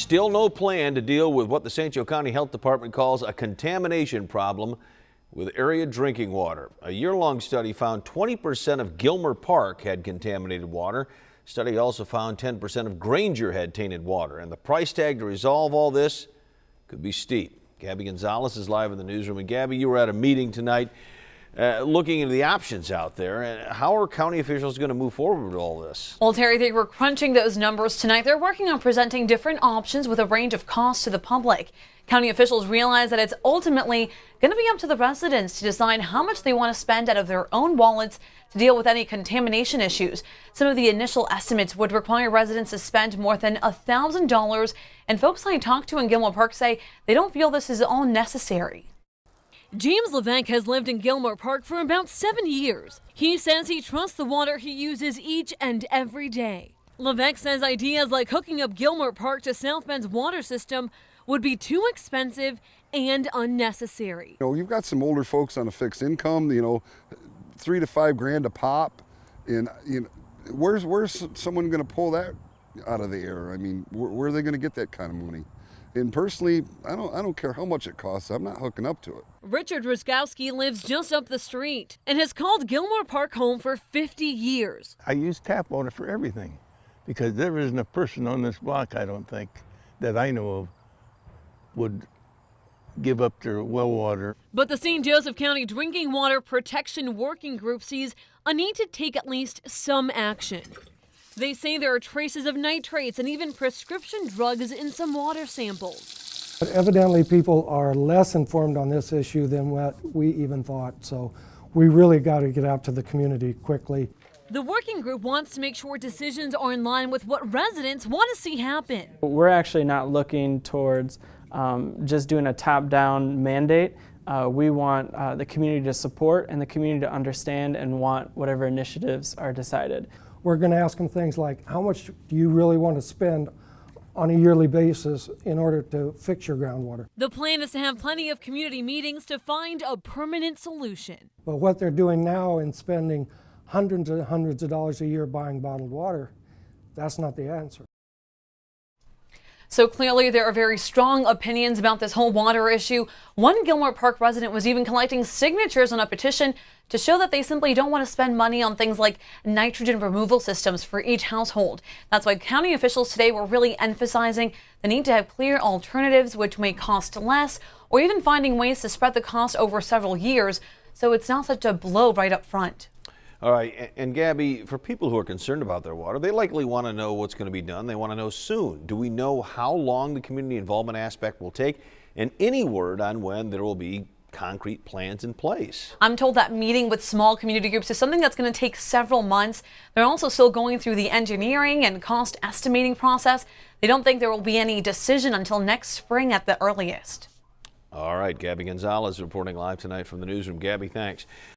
still no plan to deal with what the St. Joe County Health Department calls a contamination problem with area drinking water. A year-long study found 20% of Gilmer Park had contaminated water. Study also found 10% of Granger had tainted water, and the price tag to resolve all this could be steep. Gabby Gonzalez is live in the newsroom. And Gabby, you were at a meeting tonight looking into the options out there. How are county officials going to move forward with all this? Well, Terry, they were crunching those numbers tonight. They're working on presenting different options with a range of costs to the public. County officials realize that it's ultimately going to be up to the residents to decide how much they want to spend out of their own wallets to deal with any contamination issues. Some of the initial estimates would require residents to spend more than $1,000, and folks I talked to in Gilmer Park say they don't feel this is all necessary. James Levesque has lived in Gilmer Park for about 7 years. He says he trusts the water he uses each and every day. Levesque says ideas like hooking up Gilmer Park to South Bend's water system would be too expensive and unnecessary. You've got some older folks on a fixed income, $3 to $5 grand a pop, and where's someone going to pull that out of the air? I mean, where are they going to get that kind of money? And personally, I don't care how much it costs. I'm not hooking up to it. Richard Ruskowski lives just up the street and has called Gilmer Park home for 50 years. I use tap water for everything because there isn't a person on this block, I don't think, that I know of would give up their well water. But the St. Joseph County Drinking Water Protection Working Group sees a need to take at least some action. They say there are traces of nitrates and even prescription drugs in some water samples. But evidently people are less informed on this issue than what we even thought, so we really got to get out to the community quickly. The working group wants to make sure decisions are in line with what residents want to see happen. We're actually not looking towards just doing a top-down mandate. We want the community to support and the community to understand and want whatever initiatives are decided. We're going to ask them things like, how much do you really want to spend on a yearly basis in order to fix your groundwater? The plan is to have plenty of community meetings to find a permanent solution. But what they're doing now in spending hundreds and hundreds of dollars a year buying bottled water, that's not the answer. So clearly there are very strong opinions about this whole water issue. One Gilmer Park resident was even collecting signatures on a petition to show that they simply don't want to spend money on things like nitrogen removal systems for each household. That's why county officials today were really emphasizing the need to have clear alternatives which may cost less, or even finding ways to spread the cost over several years so it's not such a blow right up front. All right, and Gabby, for people who are concerned about their water, they likely want to know what's going to be done. They want to know soon. Do we know how long the community involvement aspect will take, and any word on when there will be concrete plans in place? I'm told that meeting with small community groups is something that's going to take several months. They're also still going through the engineering and cost estimating process. They don't think there will be any decision until next spring at the earliest. All right, Gabby Gonzalez reporting live tonight from the newsroom. Gabby, thanks.